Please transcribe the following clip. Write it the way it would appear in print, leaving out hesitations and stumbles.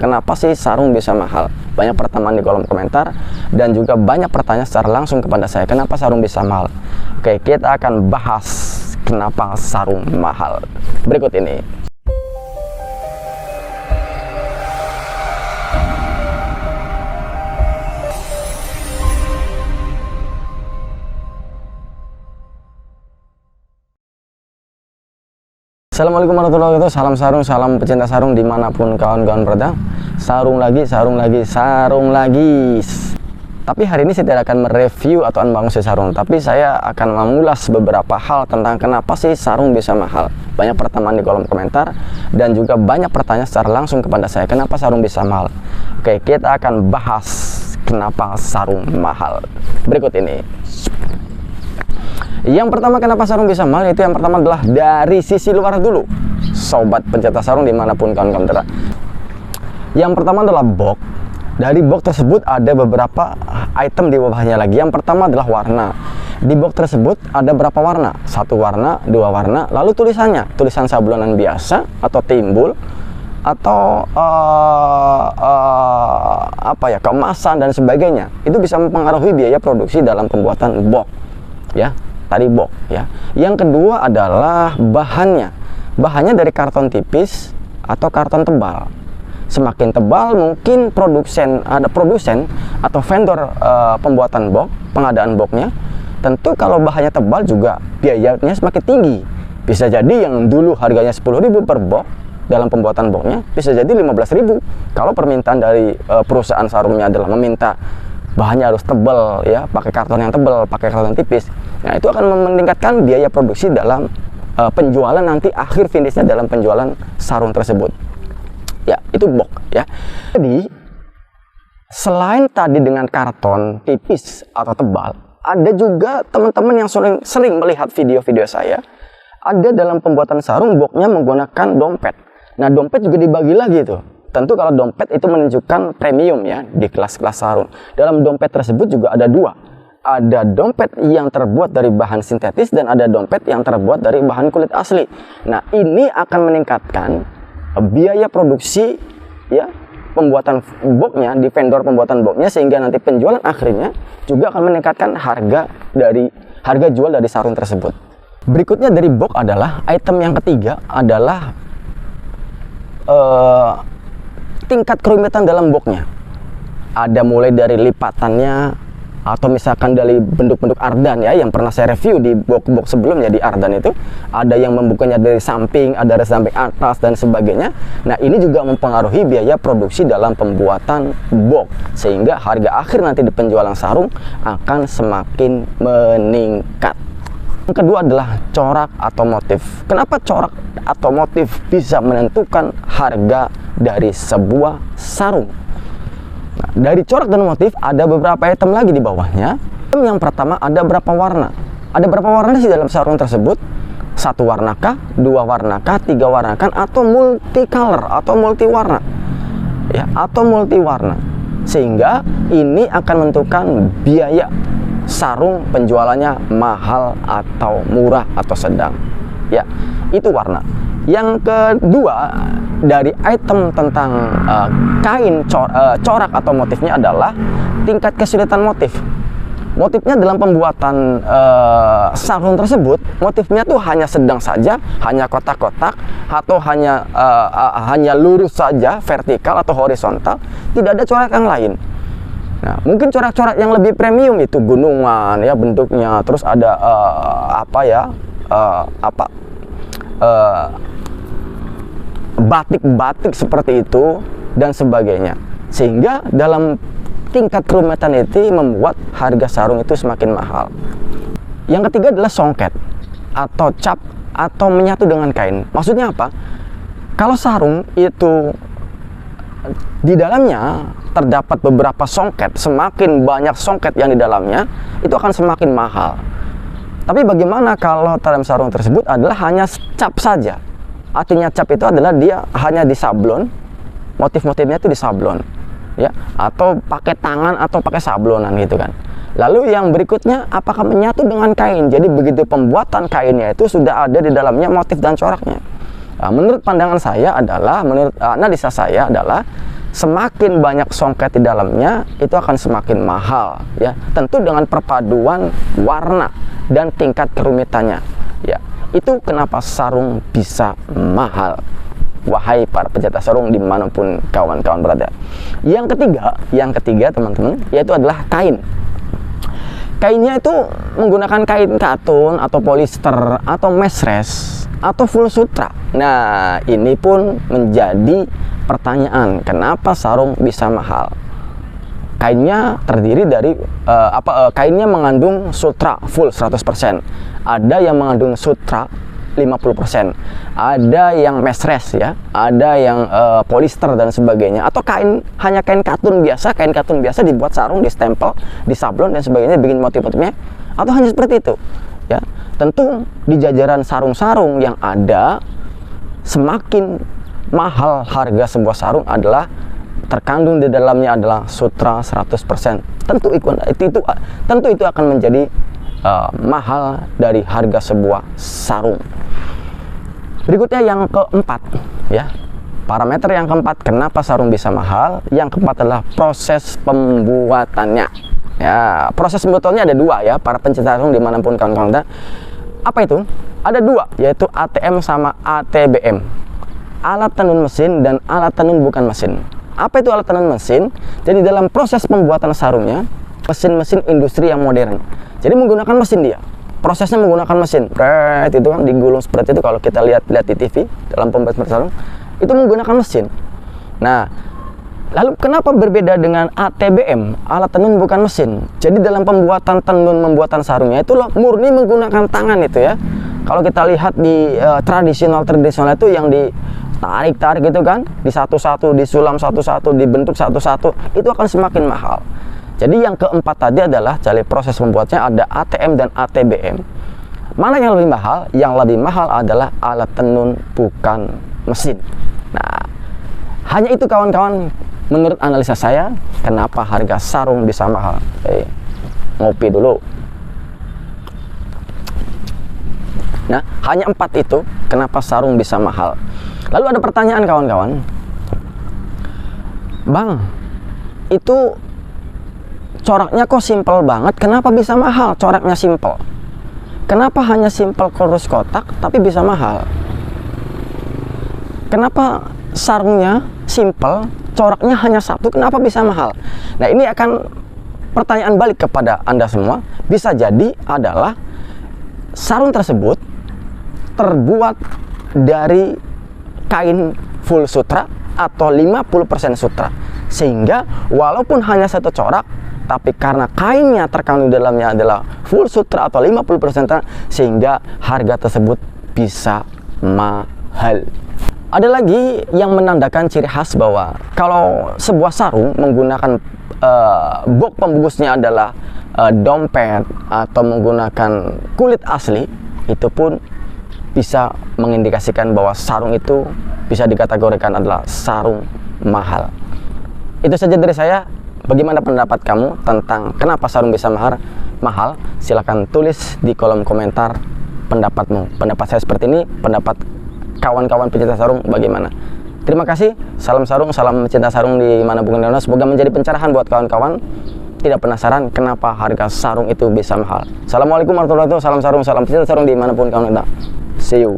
kenapa sih sarung bisa mahal? Banyak pertanyaan di kolom komentar dan juga banyak pertanyaan secara langsung kepada saya, kenapa sarung bisa mahal? Oke, kita akan bahas kenapa sarung mahal berikut ini. Assalamualaikum warahmatullahi wabarakatuh. Salam sarung, salam pecinta sarung dimanapun kawan-kawan berada. Sarung lagi. Tapi hari ini saya tidak akan mereview atau unboxing sarung, tapi saya akan mengulas beberapa hal tentang kenapa sih sarung bisa mahal. Banyak pertanyaan di kolom komentar dan juga banyak pertanyaan secara langsung kepada saya, kenapa sarung bisa mahal. Oke, kita akan bahas kenapa sarung mahal berikut ini. Yang pertama, kenapa sarung bisa mahal, itu yang pertama adalah dari sisi luar dulu, sobat pencinta sarung dimanapun kawan-kawan berada. Yang pertama adalah box. Dari box tersebut ada beberapa item di bawahnya lagi. Yang pertama adalah warna. Di box tersebut ada berapa warna? 1 warna, 2 warna. Lalu tulisannya, tulisan sablonan biasa atau timbul, atau keemasan dan sebagainya. Itu bisa mempengaruhi biaya produksi dalam pembuatan box, ya. Tadi box, ya. Yang kedua adalah bahannya. Bahannya dari karton tipis atau karton tebal. Semakin tebal mungkin produsen atau vendor pembuatan box, pengadaan boxnya. Tentu kalau bahannya tebal juga biayanya semakin tinggi. Bisa jadi yang dulu harganya 10.000 per box dalam pembuatan boxnya bisa jadi 15.000. Kalau permintaan dari perusahaan sarungnya adalah meminta bahannya harus tebal, ya, pakai karton yang tebal, pakai karton tipis. Nah, itu akan meningkatkan biaya produksi dalam penjualan nanti, akhir finishnya dalam penjualan sarung tersebut. Ya, itu box, ya. Jadi, selain tadi dengan karton tipis atau tebal, ada juga teman-teman yang sering melihat video-video saya. Ada dalam pembuatan sarung boxnya menggunakan dompet. Nah, dompet juga dibagi lagi tuh. Tentu kalau dompet itu menunjukkan premium, ya, di kelas-kelas sarung. Dalam dompet tersebut juga ada 2. Ada dompet yang terbuat dari bahan sintetis dan ada dompet yang terbuat dari bahan kulit asli. Nah, ini akan meningkatkan biaya produksi, ya, pembuatan boxnya di vendor pembuatan boxnya, sehingga nanti penjualan akhirnya juga akan meningkatkan harga jual dari sarung tersebut. Berikutnya dari box adalah item yang ketiga adalah tingkat kerumitan dalam boxnya. Ada mulai dari lipatannya, atau misalkan dari bentuk-bentuk ardan, ya, yang pernah saya review di box sebelumnya di ardan itu. Ada yang membukanya dari samping, ada dari samping atas dan sebagainya. Nah, ini juga mempengaruhi biaya produksi dalam pembuatan box, sehingga harga akhir nanti di penjualan sarung akan semakin meningkat. Yang kedua adalah corak atau motif. Kenapa corak atau motif bisa menentukan harga dari sebuah sarung? Nah, dari corak dan motif ada beberapa item lagi di bawahnya. Yang pertama, ada berapa warna. Ada berapa warna sih dalam sarung tersebut? 1 warnakah, 2 warnakah, 3 warnakah, atau multicolor atau multi warna, ya, atau multi warna. Sehingga ini akan menentukan biaya sarung penjualannya mahal atau murah atau sedang, ya. Itu warna. Yang kedua dari item tentang kain corak atau motifnya adalah tingkat kesulitan motif. Motifnya dalam pembuatan sarung tersebut, motifnya tuh hanya sedang saja, hanya kotak-kotak, atau hanya lurus saja, vertikal atau horizontal, tidak ada corak yang lain. Nah, mungkin corak-corak yang lebih premium itu gunungan, ya, bentuknya, terus ada batik-batik seperti itu dan sebagainya. Sehingga dalam tingkat kerumitan itu membuat harga sarung itu semakin mahal. Yang ketiga adalah songket atau cap atau menyatu dengan kain. Maksudnya apa? Kalau sarung itu di dalamnya terdapat beberapa songket, semakin banyak songket yang di dalamnya, itu akan semakin mahal. Tapi bagaimana kalau dalam sarung tersebut adalah hanya cap saja? Artinya cap itu adalah dia hanya disablon, motif-motifnya itu disablon, ya, atau pakai tangan atau pakai sablonan gitu kan. Lalu yang berikutnya, apakah menyatu dengan kain? Jadi begitu pembuatan kainnya itu sudah ada di dalamnya motif dan coraknya. Nah, menurut pandangan saya adalah, menurut analisa saya adalah, semakin banyak songket di dalamnya itu akan semakin mahal ya. Tentu dengan perpaduan warna dan tingkat kerumitannya ya. Itu kenapa sarung bisa mahal, wahai para pencetak sarung dimanapun kawan-kawan berada. Yang ketiga teman-teman, yaitu adalah kain. Kainnya itu menggunakan kain katun atau polister atau mesres atau full sutra. Nah, ini pun menjadi pertanyaan, kenapa sarung bisa mahal? Kainnya terdiri dari kainnya mengandung sutra full 100%. Ada yang mengandung sutra 50%, ada yang mesres ya, ada yang polister dan sebagainya, atau hanya kain katun biasa dibuat sarung, distempel, disablon dan sebagainya, bikin motif-motifnya, atau hanya seperti itu ya. Tentu di jajaran sarung-sarung yang ada, semakin mahal harga sebuah sarung adalah terkandung di dalamnya adalah sutra 100%. Tentu itu akan menjadi mahal dari harga sebuah sarung. Berikutnya yang keempat ya, parameter yang keempat kenapa sarung bisa mahal. Yang keempat adalah proses pembuatannya ya. Proses pembuatannya ada dua ya, para pencinta sarung dimanapun kawan-kawan. Apa itu? Ada dua, yaitu ATM sama ATBM, alat tenun mesin dan alat tenun bukan mesin. Apa itu alat tenun mesin? Jadi dalam proses pembuatan sarungnya, mesin-mesin industri yang modern, jadi menggunakan mesin dia. Prosesnya menggunakan mesin, itu kan digulung seperti itu. Kalau kita lihat di TV dalam pembuatan sarung itu menggunakan mesin. Nah, lalu kenapa berbeda dengan ATBM, alat tenun bukan mesin? Jadi dalam pembuatan sarungnya itu loh murni menggunakan tangan itu ya. Kalau kita lihat di tradisional itu yang ditarik gitu kan, di satu-satu, disulam satu-satu, dibentuk satu-satu, itu akan semakin mahal. Jadi yang keempat tadi adalah dari proses pembuatnya ada ATM dan ATBM. Mana yang lebih mahal? Yang lebih mahal adalah alat tenun bukan mesin. Nah, hanya itu kawan-kawan menurut analisa saya kenapa harga sarung bisa mahal. Ngopi dulu. Nah, hanya 4 itu kenapa sarung bisa mahal. Lalu ada pertanyaan kawan-kawan, Bang, itu coraknya kok simpel banget, kenapa bisa mahal? Coraknya simpel, kenapa hanya simpel kurus kotak tapi bisa mahal? Kenapa sarungnya simpel, coraknya hanya satu, kenapa bisa mahal? Nah, ini akan pertanyaan balik kepada Anda semua. Bisa jadi adalah sarung tersebut terbuat dari kain full sutra atau 50% sutra, sehingga walaupun hanya satu corak, tapi karena kainnya terkandung dalamnya adalah full sutra atau 50%, sehingga harga tersebut bisa mahal. Ada lagi yang menandakan ciri khas bahwa kalau sebuah sarung menggunakan box pembungkusnya adalah dompet atau menggunakan kulit asli, itu pun bisa mengindikasikan bahwa sarung itu bisa dikategorikan adalah sarung mahal. Itu saja dari saya. Bagaimana pendapat kamu tentang kenapa sarung bisa mahal? Silahkan tulis di kolom komentar pendapatmu. Pendapat saya seperti ini, pendapat kawan-kawan pencinta sarung bagaimana? Terima kasih. Salam sarung, salam pencinta sarung di mana pun Anda. Semoga menjadi pencerahan buat kawan-kawan tidak penasaran kenapa harga sarung itu bisa mahal. Assalamualaikum warahmatullahi wabarakatuh. Salam sarung, salam pencinta sarung di mana pun kawan Anda. See you.